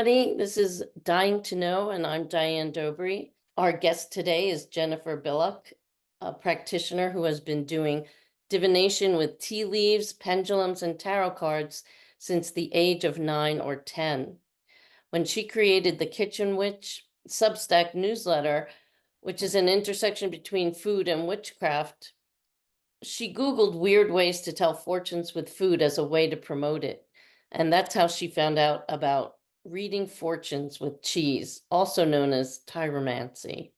everybody. This is Dying to Know, and I'm Diane Dobry. Our guest today is Jennifer Billock, a practitioner who has been doing divination with tea leaves, pendulums, and tarot cards since the age of 9 or 10. When she created the Kitchen Witch Substack newsletter, which is an intersection between food and witchcraft, she Googled weird ways to tell fortunes with food as a way to promote it. And that's how she found out about reading fortunes with cheese, also known as tyromancy.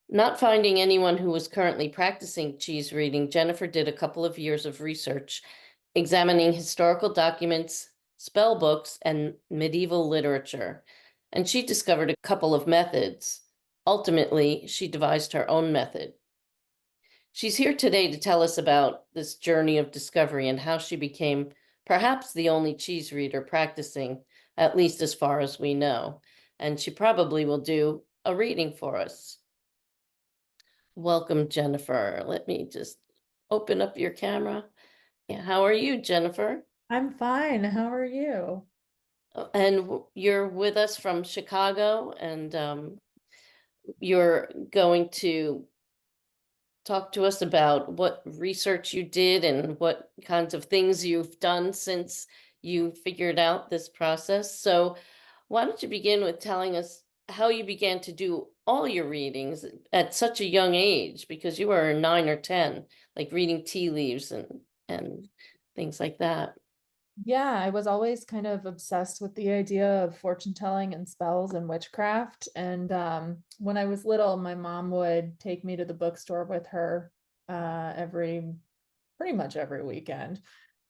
Not finding anyone who was currently practicing cheese reading, Jennifer did a couple of years of research examining historical documents, spell books, and medieval literature. And she discovered a couple of methods. Ultimately, she devised her own method. She's here today to tell us about this journey of discovery and how she became perhaps the only cheese reader practicing, at least as far as we know. And she probably will do a reading for us. Welcome, Jennifer. Let me just open up your camera. Yeah, how are you, Jennifer? I'm fine. How are you? And you're with us from Chicago, and you're going to talk to us about what research you did and what kinds of things you've done since you figured out this process. So, why don't you begin with telling us how you began to do all your readings at such a young age? Because you were 9 or 10, like reading tea leaves and things like that. Yeah, I was always kind of obsessed with the idea of fortune telling and spells and witchcraft. And when I was little, my mom would take me to the bookstore with her pretty much every weekend.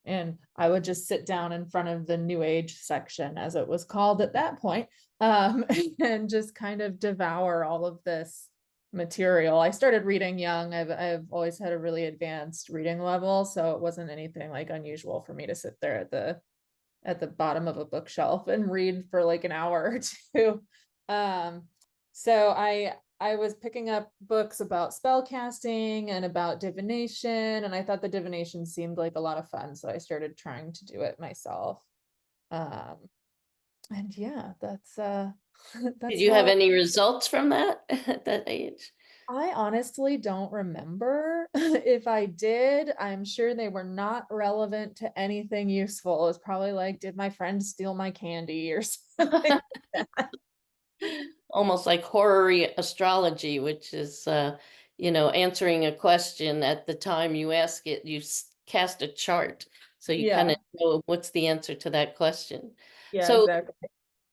And I would just sit down in front of the New Age section, as it was called at that point, and just kind of devour all of this material. I started reading young. I've always had a really advanced reading level, so it wasn't anything like unusual for me to sit there at the bottom of a bookshelf and read for like an hour or two. Um, so I was picking up books about spell casting and about divination, and I thought the divination seemed like a lot of fun, so I started trying to do it myself. Um, and yeah, that's Did that's you have how any results from that at that age? I honestly don't remember. If I did, I'm sure they were not relevant to anything useful. It was probably like, did my friend steal my candy or something like that? Almost like horror astrology, which is, answering a question at the time you ask it, cast a chart. So you kind of Yeah, know what's the answer to that question. yeah, So exactly.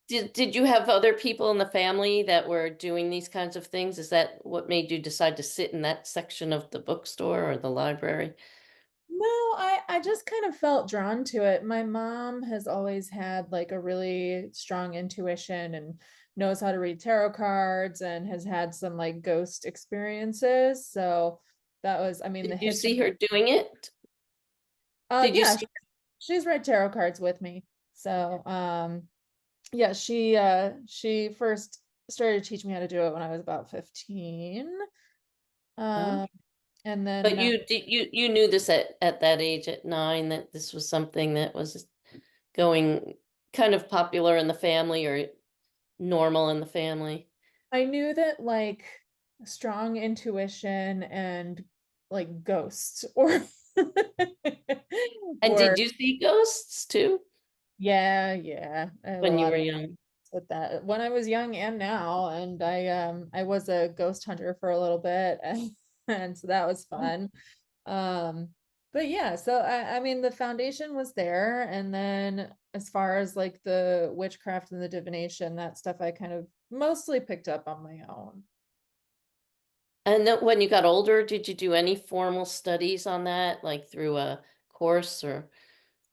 did you have other people in the family that were doing these kinds of things? Is that what made you decide to sit in that section of the bookstore or the library? No, I just kind of felt drawn to it. My mom has always had like a really strong intuition and knows how to read tarot cards and has had some like ghost experiences. So that was, I mean, the Did you see history. her doing it? Did you Yeah, see? she's read tarot cards with me. So, yeah, she first started to teach me how to do it when I was about 15. Huh? Um, and then But you knew this at that age at 9 that this was something that was going kind of popular in the family or normal in the family. I knew that like strong intuition and like ghosts or And did or you see ghosts too yeah, I have a when you lot were of young? with that when I was young and now, and I was a ghost hunter for a little bit and so that was Oh. fun. Um, but yeah, so I mean the foundation was there, and then as far as like the witchcraft and the divination, that stuff I kind of mostly picked up on my own. And then when you got older, did you do any formal studies on that, like through a course or?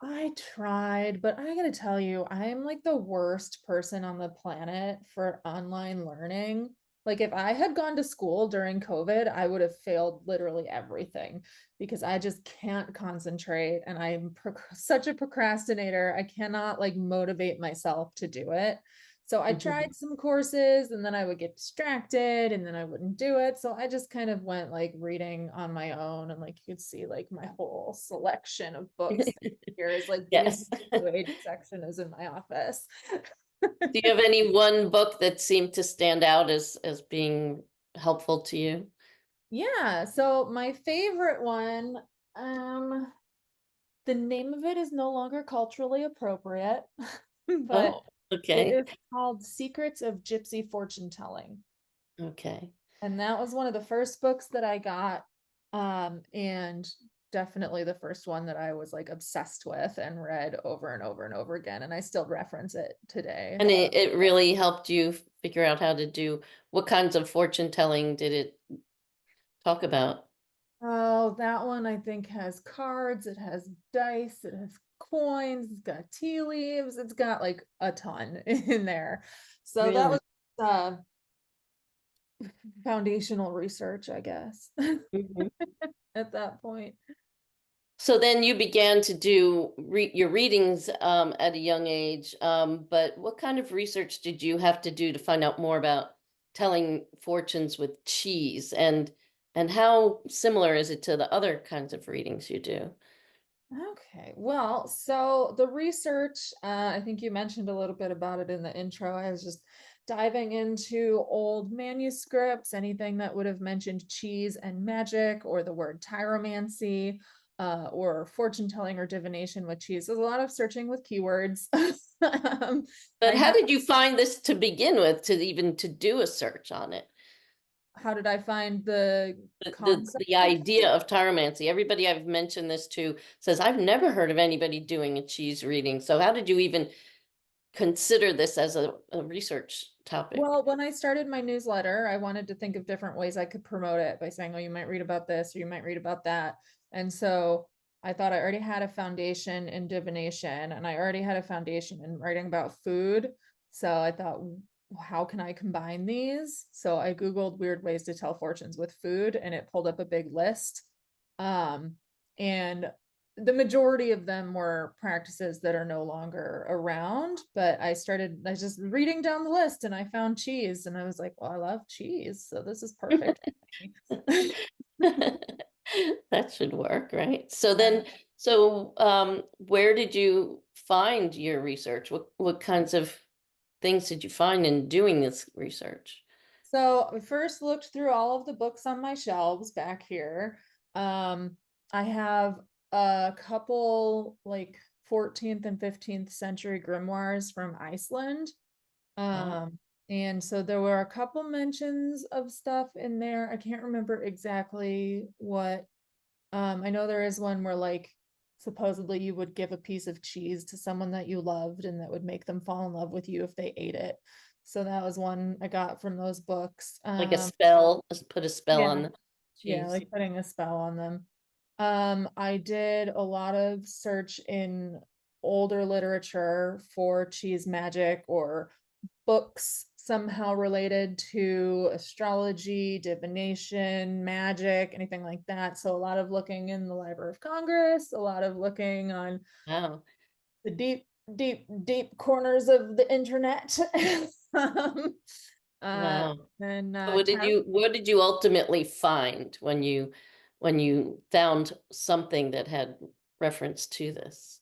I tried, but I gotta tell you, I'm like the worst person on the planet for online learning. Like, if I had gone to school during COVID, I would have failed literally everything because I just can't concentrate and I'm such a procrastinator. I cannot like motivate myself to do it. So I Mhm. tried some courses and then I would get distracted and then I wouldn't do it. So I just kind of went like reading on my own, and like you could see like my whole selection of books here is like the Yes. entire New Age section is in my office. Do you have any one book that seemed to stand out as being helpful to you? Yeah, so my favorite one, the name of it is no longer culturally appropriate, but Oh, it okay. is called Secrets of Gypsy Fortune Telling. Okay. And that was one of the first books that I got. And definitely the first one that I was like obsessed with and read over and over and over again. And I still reference it today. And it really helped you figure out how to do what kinds of fortune telling did it talk about? Oh, that one I think has cards, it has dice, it has coins, it's got tea leaves, it's got like a ton in there. So that Really? was uh foundational research, I guess, Mhm. at that point. So then you began to do your readings at a young age. But what kind of research did you have to do to find out more about telling fortunes with cheese, and how similar is it to the other kinds of readings you do? Okay, well, so the research, I think you mentioned a little bit about it in the intro. I was just diving into old manuscripts, anything that would have mentioned cheese and magic, or the word tyromancy, or fortune telling or divination with cheese. There's a lot of searching with keywords. But I how have, did you find this to begin with, to even to do a search on it? how did I find the concept The of idea of tyromancy. Everybody I've mentioned this to says, I've never heard of anybody doing a cheese reading. So how did you even consider this as a research topic? Well, when I started my newsletter, I wanted to think of different ways I could promote it by saying, oh, you might read about this or you might read about that. And so I thought I already had a foundation in divination and I already had a foundation in writing about food. So I thought, how can I combine these? So I Googled weird ways to tell fortunes with food and it pulled up a big list. Um, and the majority of them were practices that are no longer around, but I was just reading down the list and I found cheese and I was like, well, I love cheese, so this is perfect. That should work, right? So Yeah. then, where did you find your research? What kinds of things did you find in doing this research? So I first looked through all of the books on my shelves back here. Um, I have a couple like 14th and 15th century grimoires from Iceland. Wow. Um, and so there were a couple mentions of stuff in there. I can't remember exactly what. I know there is one where like supposedly you would give a piece of cheese to someone that you loved and that would make them fall in love with you if they ate it. So that was one I got from those books. Like a spell, just put a spell Yeah, on the yeah, cheese. like putting a spell on them. I did a lot of search in older literature for cheese magic or books somehow related to astrology, divination, magic, anything like that. So a lot of looking in the Library of Congress, a lot of looking on Wow. the deep corners of the internet. um, Wow. and So tar what did you ultimately find when you found something that had reference to this?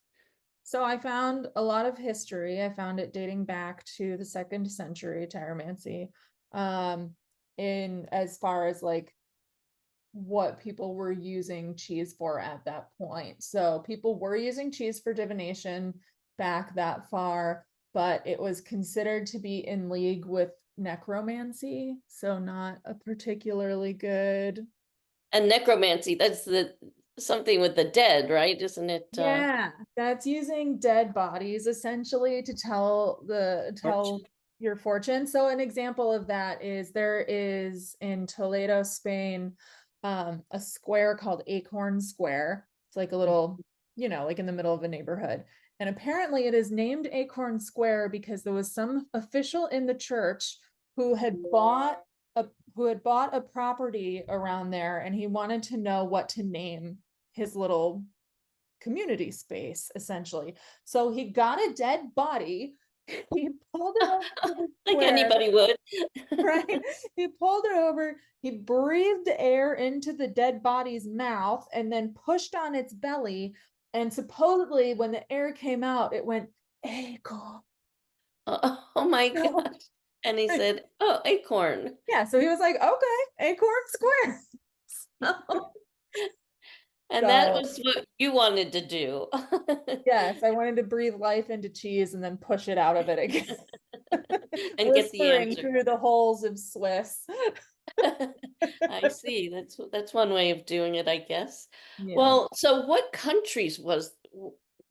So I found a lot of history. I found it dating back to the second century, tyromancy, um, in as far as like what people were using cheese for at that point. So people were using cheese for divination back that far, but it was considered to be in league with necromancy, so not a particularly good. And necromancy, that's the something with the dead, right? Isn't it Yeah, that's using dead bodies essentially to tell fortune? your fortune. So an example of that is there is in Toledo, Spain, a square called Acorn Square. It's like a little, like in the middle of a neighborhood. And apparently it is named Acorn Square because there was some official in the church who had bought a property around there and he wanted to know what to name his little community space essentially. So he got a dead body, he pulled it over to the Like square, anybody would. right? He pulled it over, he breathed air into the dead body's mouth and then pushed on its belly. And supposedly when the air came out, it went, Echo. Oh my So, gosh. And he said, "Oh, acorn." yeah, so he was like, okay, acorn square. So, And that so was what you wanted to do. yes, I wanted to breathe life into cheese and then push it out of it again. And get the Whispering answer. through the holes of Swiss. I see. That's one way of doing it, I guess. Yeah. Well, so what countries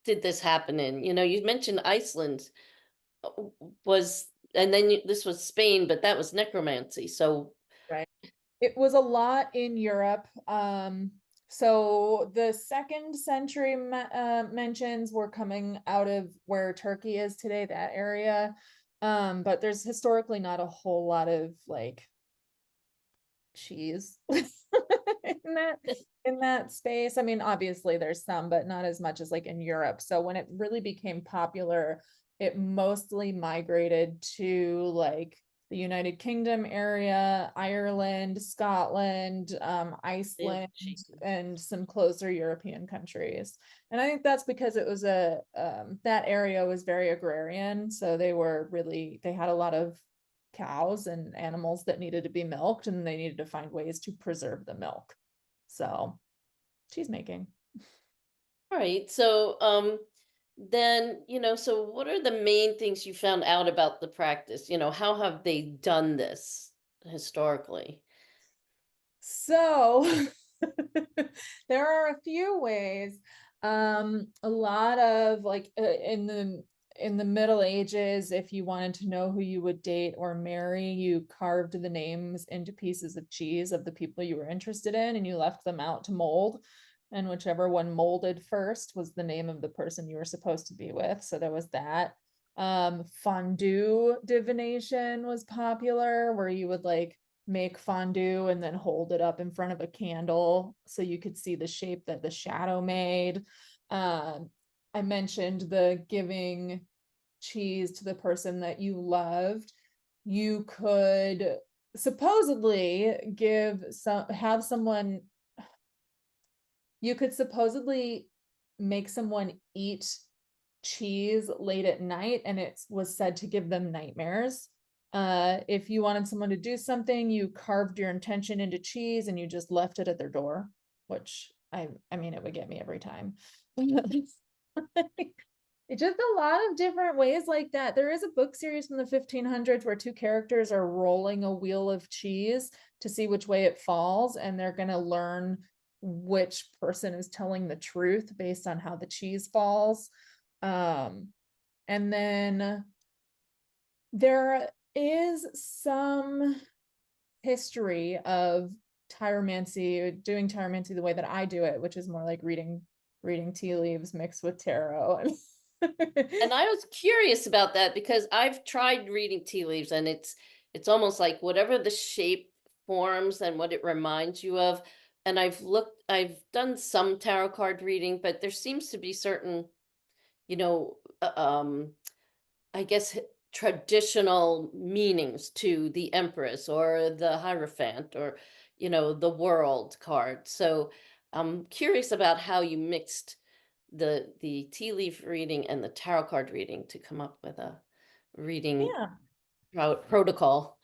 did this happen in? You know, you mentioned Iceland was, and then this was Spain, but that was necromancy. So, Right. It was a lot in Europe. So the second century mentions were coming out of where Turkey is today, that area. But there's historically not a whole lot of like cheese in that in that space. I mean, obviously there's some, but not as much as like in Europe. So when it really became popular, it mostly migrated to like the United Kingdom area, Ireland, Scotland, they have Iceland, cheese. and some closer European countries. And I think that's because it was that area was very agrarian. So they had a lot of cows and animals that needed to be milked, and they needed to find ways to preserve the milk. So cheese making. All right. So, then, so what are the main things you found out about the practice? How have they done this historically? So there are a few ways. A lot of like in the Middle Ages, if you wanted to know who you would date or marry, you carved the names into pieces of cheese of the people you were interested in, and you left them out to mold. And whichever one molded first was the name of the person you were supposed to be with. So there was that. Fondue divination was popular, where you would like make fondue and then hold it up in front of a candle so you could see the shape that the shadow made. I mentioned the giving cheese to the person that you loved. You could supposedly have someone, you could supposedly make someone eat cheese late at night, and it was said to give them nightmares. If you wanted someone to do something, you carved your intention into cheese and you just left it at their door, which I mean, it would get me every time. It's just a lot of different ways like that. There is a book series from the 1500s where two characters are rolling a wheel of cheese to see which way it falls, and they're going to learn which person is telling the truth based on how the cheese falls. Um, and then there is some history of tyromancy, doing tyromancy the way that I do it, which is more like reading tea leaves mixed with tarot. And I was curious about that because I've tried reading tea leaves, and it's almost like whatever the shape forms and what it reminds you of. And I've done some tarot card reading, but there seems to be certain, you know, I guess traditional meanings to the Empress or the Hierophant or, the World card. So I'm curious about how you mixed the tea leaf reading and the tarot card reading to come up with a reading Yeah. protocol.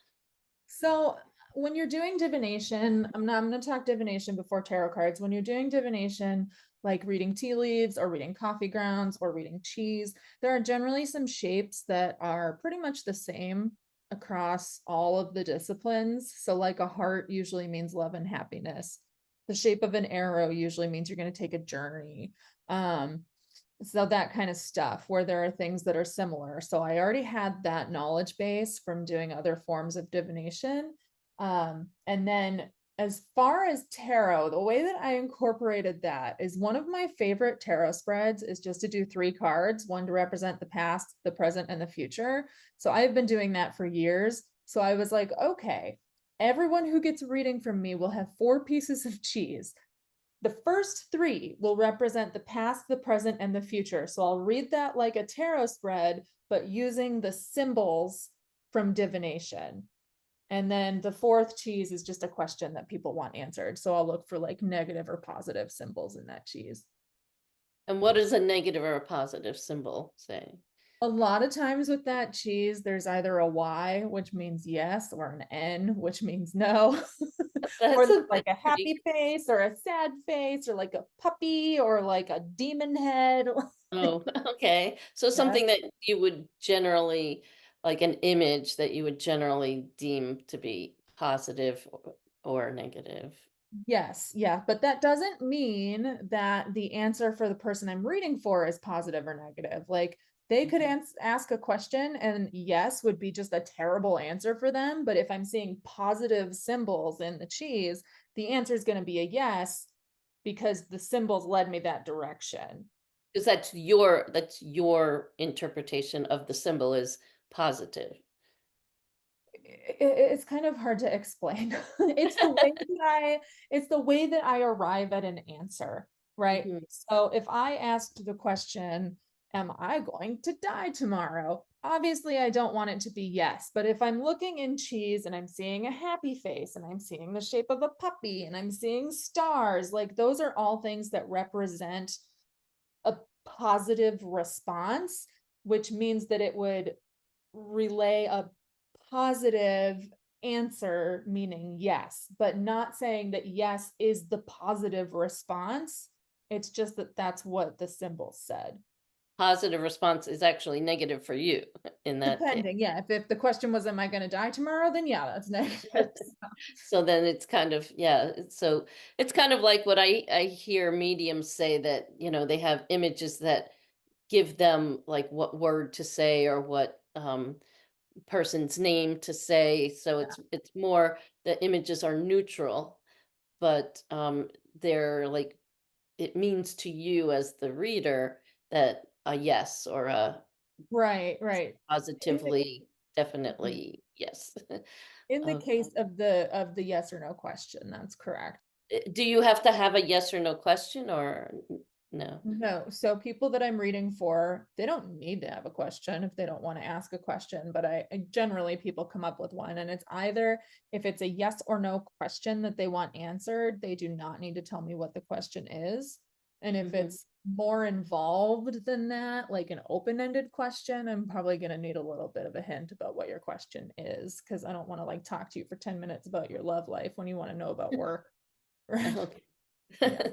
So when you're doing divination, I'm going to talk divination before tarot cards. When you're doing divination, like reading tea leaves or reading coffee grounds or reading cheese, there are generally some shapes that are pretty much the same across all of the disciplines. So like a heart usually means love and happiness. The shape of an arrow usually means you're going to take a journey. So that kind of stuff where there are things that are similar. So I already had that knowledge base from doing other forms of divination. And then as far as tarot, the way that I incorporated that is one of my favorite tarot spreads is just to do 3 cards, one to represent the past, the present, and the future. So I've been doing that for years. So I was like, okay, everyone who gets a reading from me will have 4 pieces of cheese. The first 3 will represent the past, the present, and the future. So I'll read that like a tarot spread, but using the symbols from divination. And then the 4th cheese is just a question that people want answered. So I'll look for like negative or positive symbols in that cheese. And what does a negative or a positive symbol say? A lot of times with that cheese, there's either a Y, which means yes, or an N, which means no. Or That's there's like a pretty. happy face or a sad face or like a puppy or like a demon head. Oh, okay. So Yeah. something that you would generally, like an image that you would generally deem to be positive or negative. Yes, yeah, but that doesn't mean that the answer for the person I'm reading for is positive or negative. Like they could Mhm. ask a question and yes would be just a terrible answer for them. But if I'm seeing positive symbols in the cheese, the answer is going to be a yes because the symbols led me that direction. Because that's your interpretation of the symbol is positive. It's kind of hard to explain. It's the way that I arrive at an answer, right? Mhm. So if I asked the question, am I going to die tomorrow? Obviously, I don't want it to be yes, but if I'm looking in cheese and I'm seeing a happy face and I'm seeing the shape of a puppy and I'm seeing stars, like those are all things that represent a positive response, which means that it would relay a positive answer, meaning yes, but not saying that yes is the positive response. It's just that that's what the symbol said. Positive response is actually negative for you in that case. Depending, yeah. If the question was, "Am I going to die tomorrow?" Then yeah, that's negative. So then it's kind of, yeah, so it's kind of like what I hear mediums say that, they have images that give them like what word to say or what person's name to say. So it's more the images are neutral, but they're like it means to you as the reader that a yes or a Right, right. In the, positively, definitely yes. in the Okay. case of the yes or no question, that's correct. Do you have to have a yes or no question or no? No. So people that I'm reading for, they don't need to have a question if they don't want to ask a question, but I generally people come up with one and it's either if it's a yes or no question that they want answered, they do not need to tell me what the question is. And if Mhm. it's more involved than that, like an open-ended question, I'm probably going to need a little bit of a hint about what your question is because I don't want to like talk to you for 10 minutes about your love life when you want to know about work. Right. Okay. Yeah.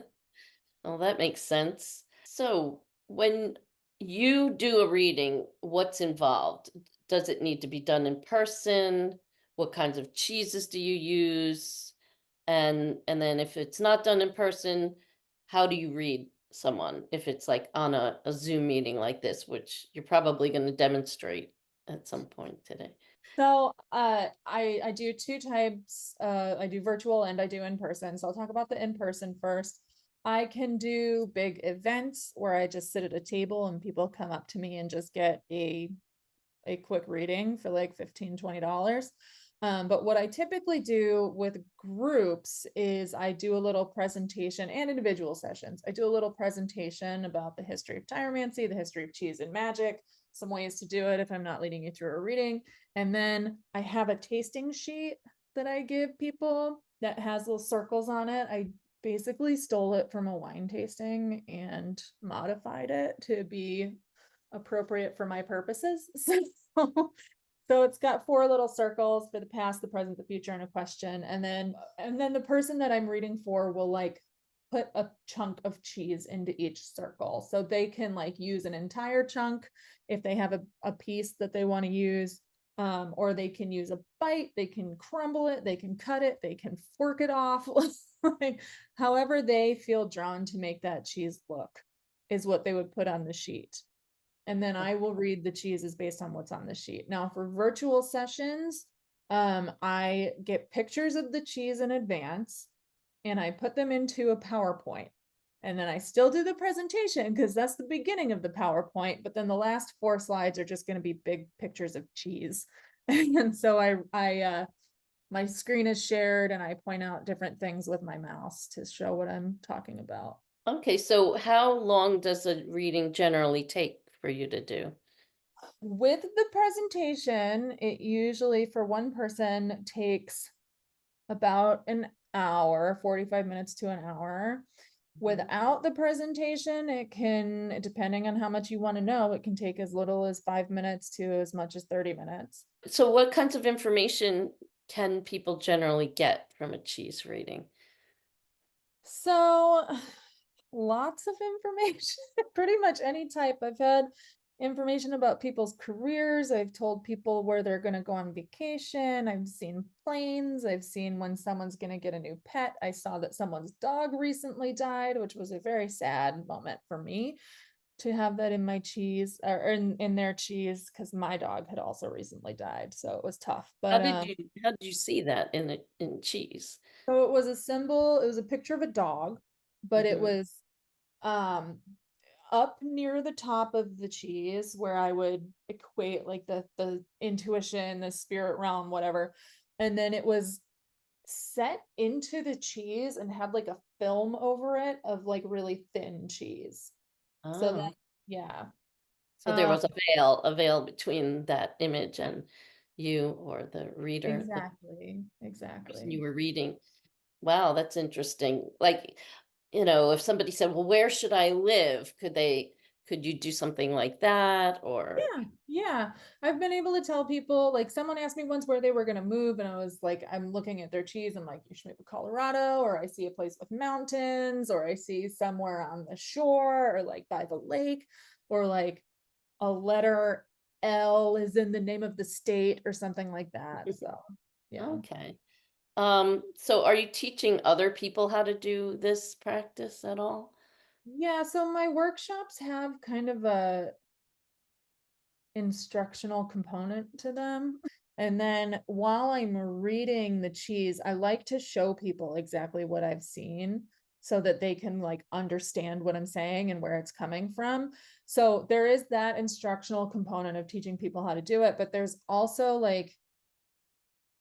Well, that makes sense. So, when you do a reading, what's involved? Does it need to be done in person? What kinds of cheeses do you use? And then if it's not done in person, how do you read someone if it's like on a Zoom meeting like this, which you're probably going to demonstrate at some point today? So I do two types. I do virtual and I do in person. So I'll talk about the in person first. I can do big events where I just sit at a table and people come up to me and just get a quick reading for like $15-20. But what I typically do with groups is I do a little presentation and individual sessions. I do a little presentation about the history of tyromancy, the history of cheese and magic, some ways to do it if I'm not leading you through a reading. And then I have a tasting sheet that I give people that has little circles on it. I basically stole it from a wine tasting and modified it to be appropriate for my purposes. So it's got four little circles for the past, the present, the future, and a question. And then the person that I'm reading for will like put a chunk of cheese into each circle. So they can like use an entire chunk if they have a piece that they want to use. Or they can use a bite, they can crumble it, they can cut it, they can fork it off. Like however they feel drawn to make that cheese look is what they would put on the sheet. And then I will read the cheeses based on what's on the sheet. Now for virtual sessions, I get pictures of the cheese in advance and I put them into a PowerPoint. And then I still do the presentation because that's the beginning of the PowerPoint, but then the last four slides are just going to be big pictures of cheese. And so my screen is shared and I point out different things with my mouse to show what I'm talking about. Okay, so how long does a reading generally take for you to do? With the presentation, it usually for one person takes about an hour, 45 minutes to an hour. Without the presentation, it can, depending on how much you want to know, it can take as little as 5 minutes to as much as 30 minutes. So what kinds of information can people generally get from a cheese reading? So lots of information, pretty much any type. I've had information about people's careers. I've told people where they're going to go on vacation. I've seen planes. I've seen when someone's going to get a new pet. I saw that someone's dog recently died, which was a very sad moment for me to have that in my cheese or in their cheese because my dog had also recently died. So it was tough. But How did you see that in cheese? so it was a symbol, it was a picture of a dog, but it Mhm. was um up near the top of the cheese where I would equate like the intuition, the spirit realm, whatever. And then it was set into the cheese and had like a film over it of like really thin cheese. So that Oh, yeah. so there Um was a veil between that image and you or the reader, the exactly, person exactly. you were reading. Wow, that's interesting. Like, if somebody said, "Well, where should I live?" Could you do something like that or Yeah, yeah. I've been able to tell people, like someone asked me once where they were going to move, and I was like, I'm looking at their cheese. I'm like, you should move to Colorado, or I see a place with mountains, or I see somewhere on the shore, or like by the lake, or like a letter L is in the name of the state, or something like that. So, yeah. okay. So are you teaching other people how to do this practice at all? Yeah, so my workshops have kind of a instructional component to them. And then while I'm reading the cheese, I like to show people exactly what I've seen so that they can like understand what I'm saying and where it's coming from. So there is that instructional component of teaching people how to do it, but there's also like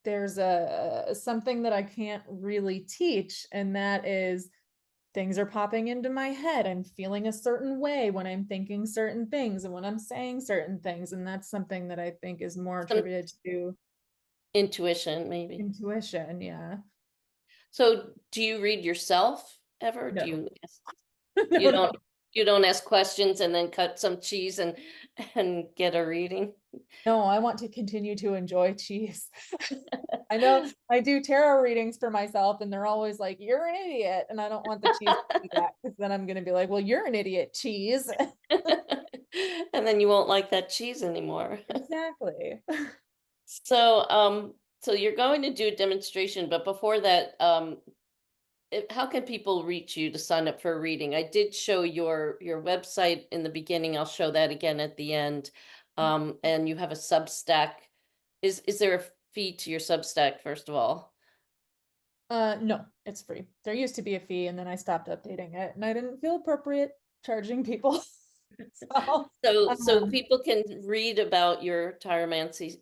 there's a something that I can't really teach, and that is things are popping into my head. I'm feeling a certain way when I'm thinking certain things and when I'm saying certain things. And that's something that I think is more Some attributed to intuition, maybe. intuition. Yeah. So do you read yourself ever? Do No, you ask, you no, no. you don't ask questions and then cut some cheese and get a reading? No, I want to continue to enjoy cheese. I know I do tarot readings for myself, and they're always like, you're an idiot. And I don't want the cheese to do that because then I'm going to be like, well, you're an idiot, cheese. And then you won't like that cheese anymore. Exactly. So you're going to do a demonstration, but before that, how can people reach you to sign up for a reading? I did show your website in the beginning. I'll show that again at the end. And you have a Substack. Is there a fee to your Substack, first of all? No, it's free. There used to be a fee, and then I stopped updating it, and I didn't feel appropriate charging people. So, So um, people can read about your tyromancy.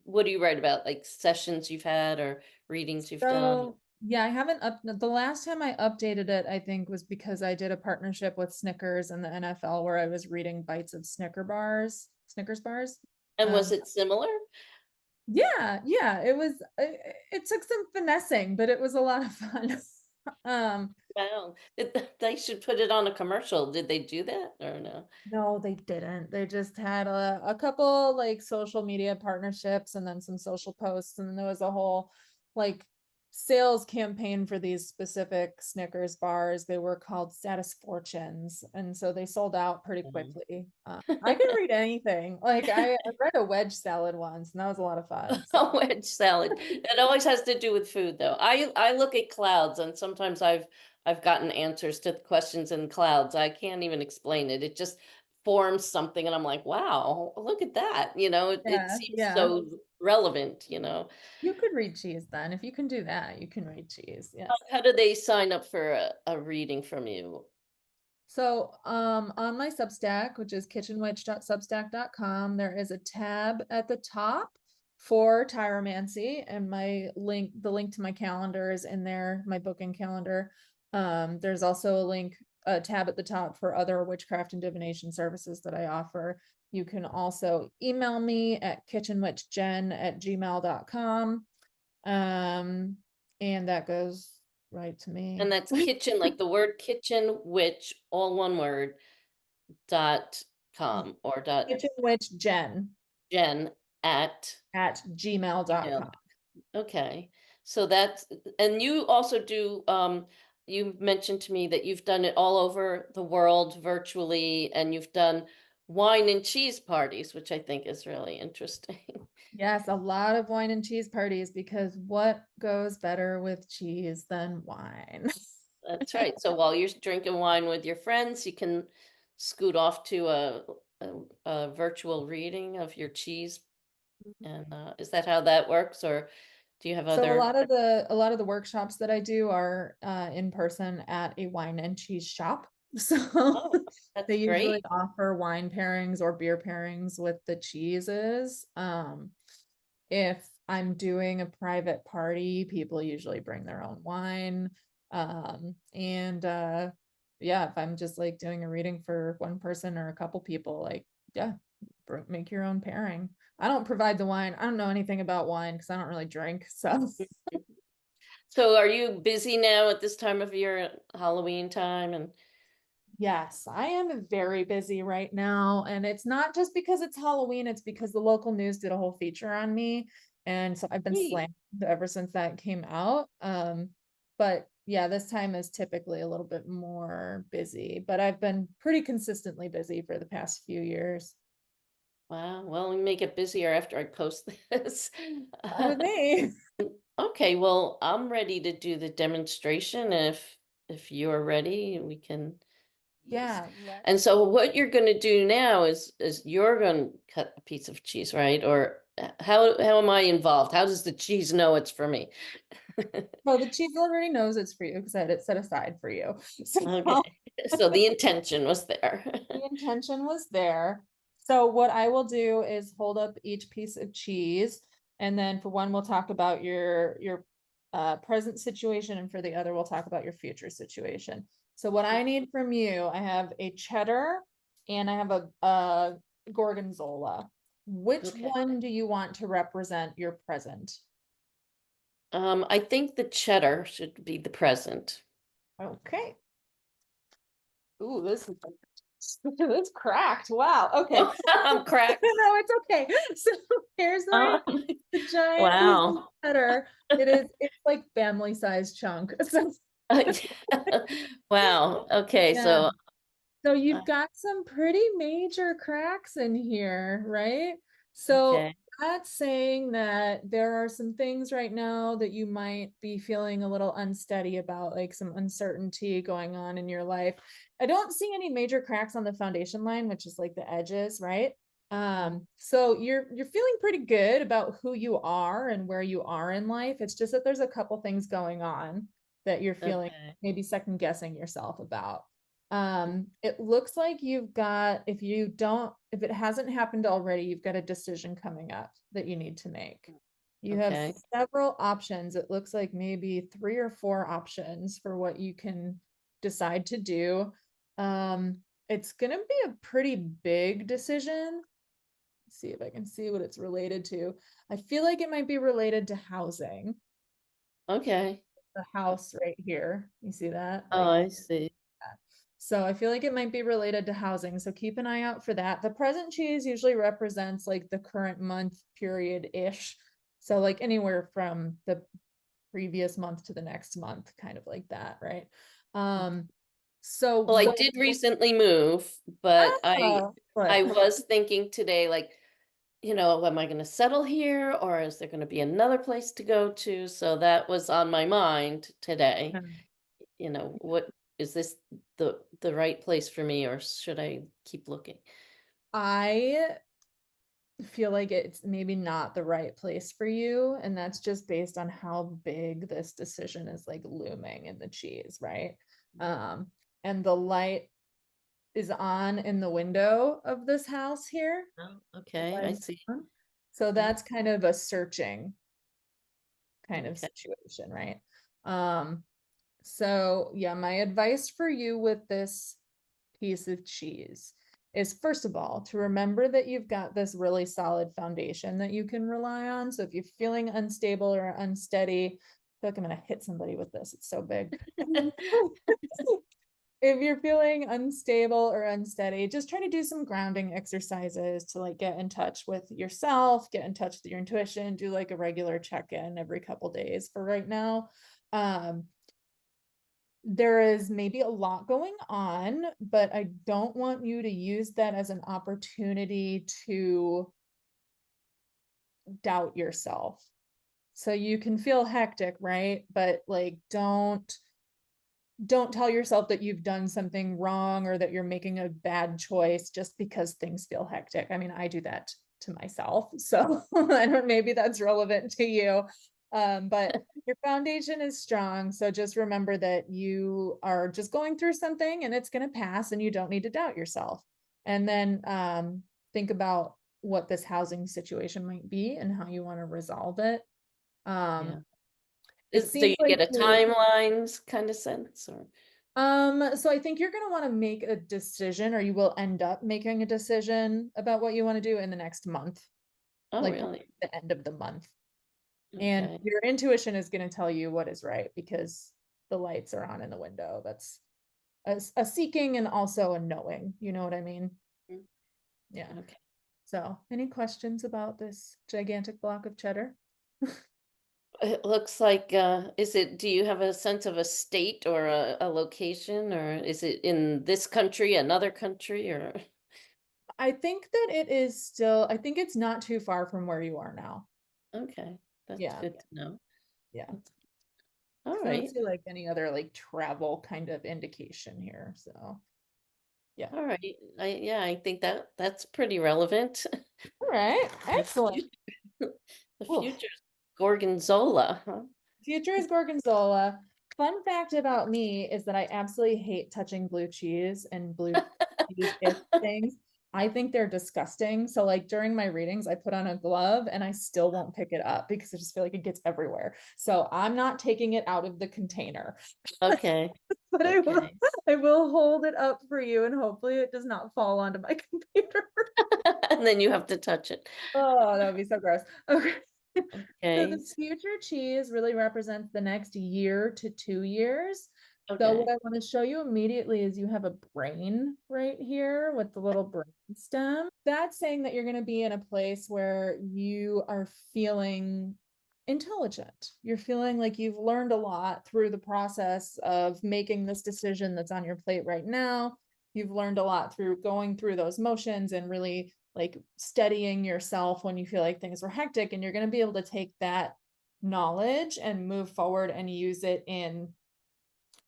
What do you write about? Like sessions you've had or readings you've done? yeah, I haven't the last time I updated it, I think, was because I did a partnership with Snickers and the NFL where I was reading bites of Snickers bars. And was Um, it similar? yeah, yeah, it took some finessing, but it was a lot of fun. Um, Wow. They should put it on a commercial. Did they do that or no? No, they didn't. They just had a couple like social media partnerships and then some social posts. And then there was a whole like sales campaign for these specific Snickers bars. They were called Status Fortunes. And so they sold out pretty Mhm. quickly. I can read anything. Like I read a wedge salad once, and that was a lot of fun. So Wedge salad. It always has to do with food, though. I look at clouds, and sometimes I've gotten answers to the questions in clouds. I can't even explain it. It just forms something, and I'm like, wow, look at that. It yeah, seems yeah. so relevant. You could read cheese then. If you can do that, you can read cheese. Yeah. How do they sign up for a reading from you? So, on my Substack, which is kitchenwitch.substack.com, there is a tab at the top for tyromancy, and the link to my calendar is in there, my booking calendar. There's also a tab at the top for other witchcraft and divination services that I offer. You can also email me at kitchenwitchjen@gmail.com. And that goes right to me. And that's kitchen, like the word kitchen witch, all one word, .com or Kitchen Witch Jen .gen at at gmail. gmail.com. Okay. So that's, and you also do, you mentioned to me that you've done it all over the world virtually, and you've done wine and cheese parties, which I think is really interesting. Yes, a lot of wine and cheese parties because what goes better with cheese than wine? That's right. So while you're drinking wine with your friends, you can scoot off to a virtual reading of your cheese. And is that how that works, or do you have So other? a lot of the workshops that I do are in person at a wine and cheese shop. So Oh, they that's usually great. offer wine pairings or beer pairings with the cheeses. If I'm doing a private party, people usually bring their own wine. And yeah, if I'm just like doing a reading for one person or a couple people, like, yeah, make your own pairing. I don't provide the wine. I don't know anything about wine because I don't really drink. So So are you busy now at this time of year, Halloween time? And yes, I am very busy right now. And it's not just because it's Halloween, it's because the local news did a whole feature on me. And so I've been Great. slammed ever since that came out. But yeah, this time is typically a little bit more busy, but I've been pretty consistently busy for the past few years. Wow. Well, we may get busier after I post this. Fine with me. Okay, well, I'm ready to do the demonstration. If you're ready, we can use. Yeah, let's And so what you're going to do now is you're going to cut a piece of cheese, right? Or how am I involved? How does the cheese know it's for me? well, the cheese already knows it's for you because I had it set aside for you. So Okay. So the intention was there. the intention was there. So what I will do is hold up each piece of cheese, and then for one, we'll talk about your present situation, and for the other, we'll talk about your future situation. So what I need from you, I have a cheddar and I have a gorgonzola. Which Okay. one do you want to represent your present? I think the cheddar should be the present. Okay. Ooh, this is it's cracked. Wow. Okay. I'm cracked. No, it's okay. So here's Um, the giant piece of wow. cheddar. It's like family size chunk. So Wow. Okay, yeah. so So uh, you've got some pretty major cracks in here, right? So okay. that's saying that there are some things right now that you might be feeling a little unsteady about, like some uncertainty going on in your life. I don't see any major cracks on the foundation line, which is like the edges, right? So you're feeling pretty good about who you are and where you are in life. It's just that there's a couple things going on that you're feeling Okay. maybe second guessing yourself about. It looks like you've got, if it hasn't happened already, you've got a decision coming up that you need to make. You have Okay. several options. It looks like maybe 3 or 4 options for what you can decide to do. It's gonna be a pretty big decision. Let's see if I can see what it's related to. I feel like it might be related to housing. Okay. The house right here. You see that Oh, right? I see. So I feel like it might be related to housing. So keep an eye out for that. The present cheese usually represents like the current month period-ish. So like anywhere from the previous month to the next month, kind of like that, right? Um, so Well, I what did recently move, but I what was thinking today, like, am I going to settle here, or is there going to be another place to go to? So that was on my mind today. What is this the right place for me, or should I keep looking? I feel like it's maybe not the right place for you, and that's just based on how big this decision is like looming in the cheese, right? Um, and the light is on in the window of this house here. Oh, The okay, light I is see. on. So Mhm. that's kind of a searching kind of Okay. situation, right? Um, so yeah, my advice for you with this piece of cheese is first of all to remember that you've got this really solid foundation that you can rely on. So if you're feeling unstable or unsteady, feel like I'm gonna hit somebody with this. It's so big. If you're feeling unstable or unsteady, just try to do some grounding exercises to like get in touch with yourself, get in touch with your intuition, do like a regular check-in every couple days for right now. There is maybe a lot going on, but I don't want you to use that as an opportunity to doubt yourself. So you can feel hectic, right? But like don't tell yourself that you've done something wrong or that you're making a bad choice just because things feel hectic. I mean, I do that to myself. So I don't, maybe that's relevant to you. But your foundation is strong. So just remember that you are just going through something and it's going to pass and you don't need to doubt yourself. And then think about what this housing situation might be and how you want to resolve it. Yeah. It So seems you like get a timelines kind of sense, or so I think you're going to want to make a decision, or you will end up making a decision about what you want to do in the next month, oh, like probably really? the end of the month. And Okay. your intuition is going to tell you what is right because the lights are on in the window. That's a seeking and also a knowing. You know what I mean? Mm, Yeah. okay. So, any questions about this gigantic block of cheddar? It looks like, do you have a sense of a state or a location, or is it in this country, another country, or? I think that it is still, I think it's not too far from where you are now. Okay, that's Yeah. good to know. Yeah. That's- All I don't right. see like any other like travel kind of indication here. So yeah. All right. Yeah, I think that's pretty relevant. All right. The Excellent. future, the Oof. future's Gorgonzola, huh? Future is gorgonzola. Fun fact about me is that I absolutely hate touching blue cheese and blue cheese-ish things. I think they're disgusting. So like during my readings, I put on a glove and I still won't pick it up because I just feel like it gets everywhere. So I'm not taking it out of the container. Okay. But Okay. I will hold it up for you and hopefully it does not fall onto my computer. And then you have to touch it. Oh, that would be so gross. Okay. So Okay. the future cheese really represents the next year to 2 years. So what Okay. I want to show you immediately is you have a brain right here with the little brain stem. That's saying that you're going to be in a place where you are feeling intelligent. You're feeling like you've learned a lot through the process of making this decision that's on your plate right now. You've learned a lot through going through those motions and really like steadying yourself when you feel like things were hectic, and you're going to be able to take that knowledge and move forward and use it in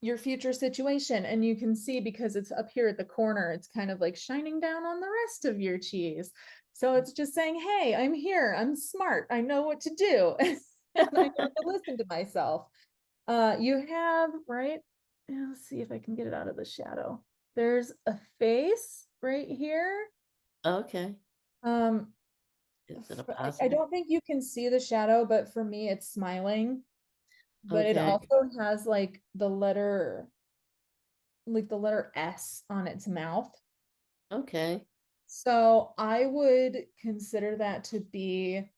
your future situation. And you can see because it's up here at the corner, it's kind of like shining down on the rest of your cheese. So it's just saying, hey, I'm here, I'm smart, I know what to do. And I know to listen to myself. You have, right? Let's see if I can get it out of the shadow. There's a face right here. Okay. Um, Is it a I positive? don't think you can see the shadow, but for me, it's smiling. But it Okay. also has like the letter S on its mouth. Okay. So I would consider that to be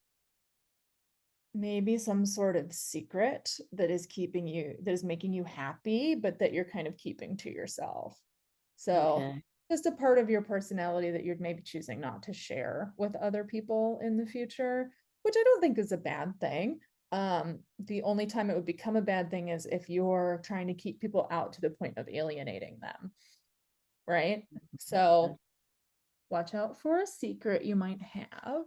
maybe some sort of secret that is that is making you happy, but that you're kind of keeping to yourself. So Okay. just a part of your personality that you're maybe choosing not to share with other people in the future, which I don't think is a bad thing. The only time it would become a bad thing is if you're trying to keep people out to the point of alienating them, right? So watch out for a secret you might have.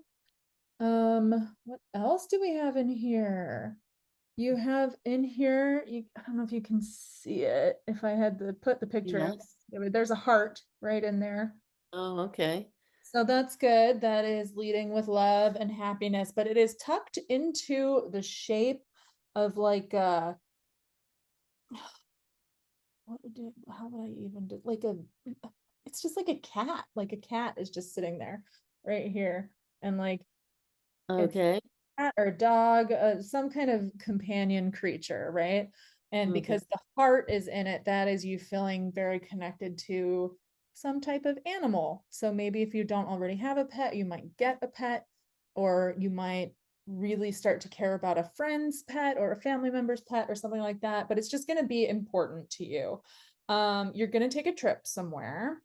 What else do we have in here? You have in here, I don't know if you can see it. If I had to put the picture, Yes. there's a heart right in there. Oh, okay. So that's good. That is leading with love and happiness, but it is tucked into the shape of like how would I even do like it's just like a cat. Like a cat is just sitting there right here. And like it's Okay. cat or dog, some kind of companion creature, right? And Okay. because the heart is in it, that is you feeling very connected to some type of animal. So maybe if you don't already have a pet, you might get a pet, or you might really start to care about a friend's pet or a family member's pet or something like that, but it's just going to be important to you. You're going to take a trip somewhere.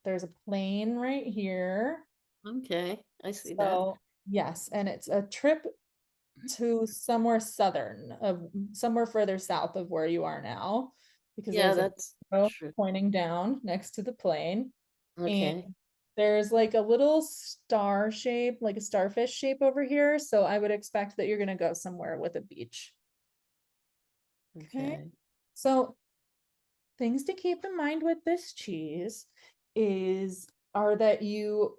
There's a plane right here. Okay, I see that. So, yes, and it's a trip to somewhere southern of somewhere further south of where you are now, because Yeah, there's a that's arrow true. pointing down next to the plane. And Okay, there's like a little star shape, like a starfish shape over here. So I would expect that you're going to go somewhere with a beach. Okay. okay, So things to keep in mind with this cheese is are that you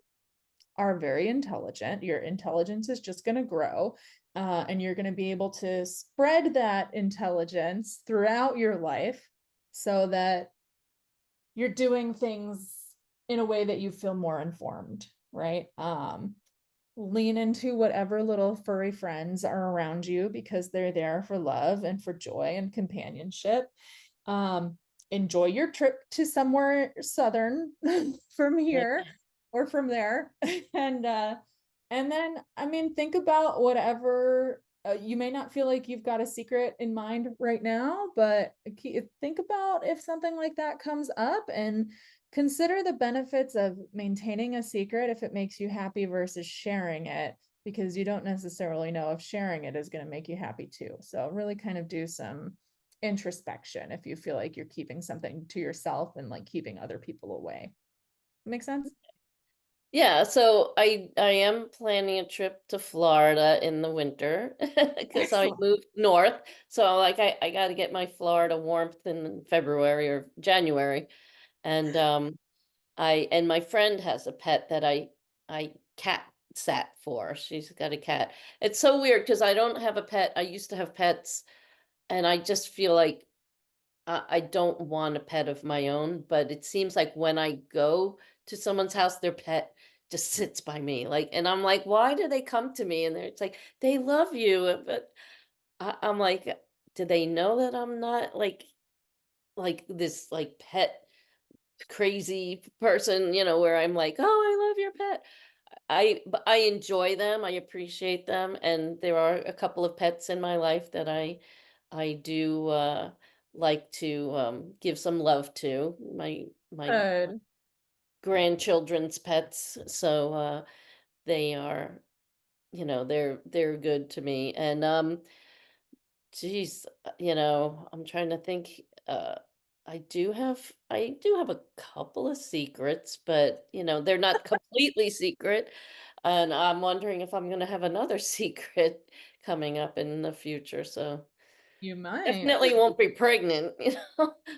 are very intelligent. Your intelligence is just going to grow. And you're going to be able to spread that intelligence throughout your life so that you're doing things in a way that you feel more informed, right? Lean into whatever little furry friends are around you because they're there for love and for joy and companionship. Um, Enjoy your trip to somewhere southern from here okay. or from there. And and then I mean think about whatever you may not feel like you've got a secret in mind right now, but think about if something like that comes up and consider the benefits of maintaining a secret if it makes you happy versus sharing it, because you don't necessarily know if sharing it is going to make you happy too. So really kind of do some introspection if you feel like you're keeping something to yourself and like keeping other people away. Make sense? Yeah, so I am planning a trip to Florida in the winter because I Excellent. moved north. So like I got to get my Florida warmth in February or January. And and my friend has a pet that I cat sat for. She's got a cat. It's so weird because I don't have a pet. I used to have pets and I just feel like I don't want a pet of my own, but it seems like when I go to someone's house, their pet just sits by me. Like, and I'm like, why do they come to me? And it's like, they love you. But I'm like, do they know that I'm not like this like pet crazy person, where I'm like, oh, I love your pet. But I enjoy them. I appreciate them. And there are a couple of pets in my life that I do like to give some love to my Good. grandchildren's pets. So they are, they're good to me. And geez, I'm trying to think. I do have a couple of secrets, but they're not completely secret. And I'm wondering if I'm going to have another secret coming up in the future. So You might. definitely won't be pregnant,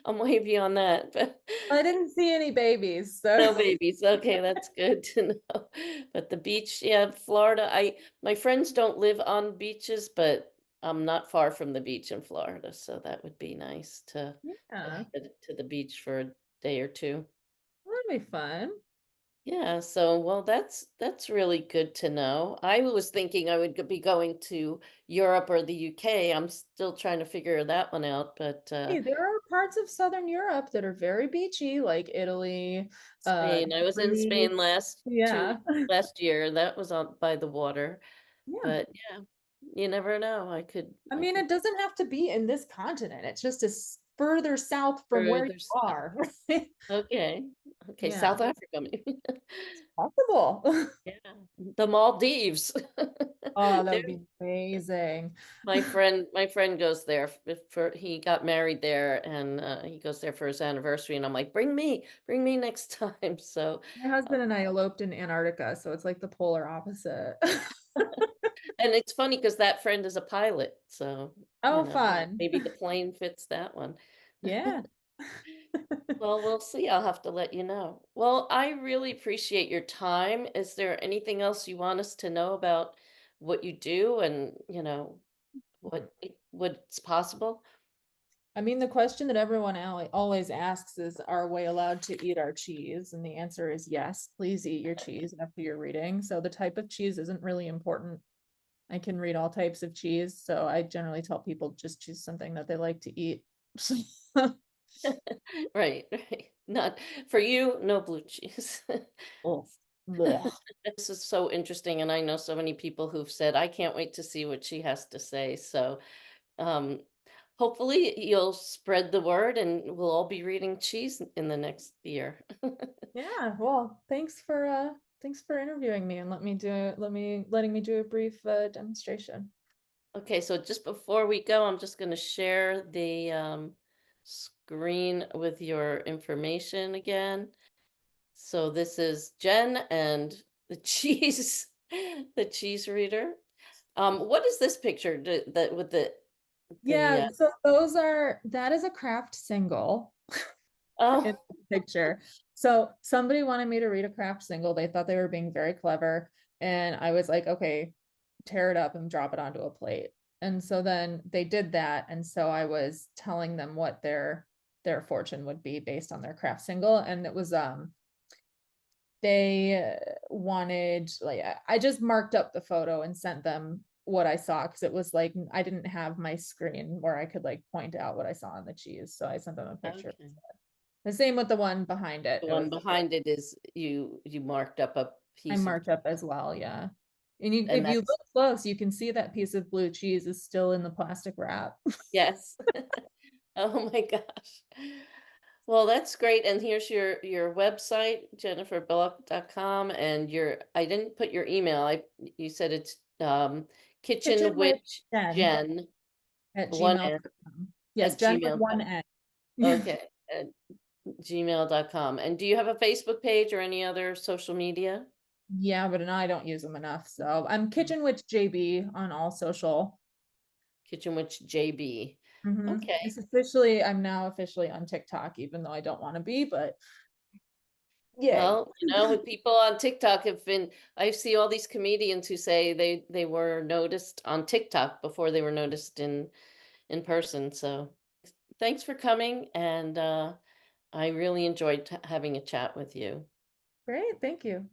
I'm way beyond that, but I didn't see any babies, so no babies. Okay, that's good to know. But the beach, yeah, Florida, my friends don't live on beaches, but I'm not far from the beach in Florida, so that would be nice to yeah, head to the beach for a day or two. that'd be fun. Yeah, so well, that's really good to know. I was thinking I would be going to Europe or the UK. I'm still trying to figure that one out, but Hey, there are parts of Southern Europe that are very beachy, like Italy, Spain. I was in Greece. Spain Yeah. last year. That was on by the water. Yeah. But yeah, you never know. I could I I mean, could it doesn't have to be in this continent. It's just as further south from where you further south. are. Right? Okay. Okay, Yeah, South Africa maybe. it's possible. Yeah. The Maldives. Oh, that There would be amazing. my friend goes there for he got married there and he goes there for his anniversary and I'm like, bring me next time. So My husband and I eloped in Antarctica, so it's like the polar opposite. and it's funny because that friend is a pilot, so Oh, fun. maybe the plane fits that one. Yeah. Well, we'll see. I'll have to let you know. Well, I really appreciate your time. Is there anything else you want us to know about what you do and, what's possible? I mean, the question that everyone always asks is, are we allowed to eat our cheese? And the answer is yes, please eat your cheese after your reading. So the type of cheese isn't really important. I can read all types of cheese. So I generally tell people just choose something that they like to eat. Right, right. Not for you, no blue cheese. Oh. Blech. This is so interesting, and I know so many people who've said, "I can't wait to see what she has to say." So, um, hopefully you'll spread the word and we'll all be reading cheese in the next year. Yeah, well, thanks for interviewing me and letting me do a brief demonstration. Okay, so just before we go, I'm just going to share the screen with your information again. So this is Jen and the cheese, the cheese reader. What is this picture that with the Yeah, so those are that is a craft single in oh, the picture. So somebody wanted me to read a craft single. They thought they were being very clever. And I was like, okay, tear it up and drop it onto a plate. And so then they did that. And so I was telling them what their fortune would be based on their craft single. And it was they wanted like I just marked up the photo and sent them what I saw because it was like I didn't have my screen where I could like point out what I saw on the cheese. So I sent them a picture. okay. The same with the one behind it. The It one was behind it is you marked up a I piece of, marked up as well, yeah. And and if you that's look close, you can see that piece of blue cheese is still in the plastic wrap. yes. Oh my gosh. Well, that's great. And here's your website, jenniferbillock.com, and your I didn't put your email. I You said it's Kitchen kitchen with witch Jen Jen at one N gmail.com. Yes, at Jen with gmail. one N. Okay, at gmail.com. And do you have a Facebook page or any other social media? Yeah, but I don't use them enough. So I'm Kitchen Witch JB on all social. Kitchen Witch JB. Okay. It's I'm now officially on TikTok, even though I don't want to be, but yay. Well, with people on TikTok have been, I see all these comedians who say they were noticed on TikTok before they were noticed in person. So thanks for coming, and I really enjoyed having a chat with you. Great, thank you.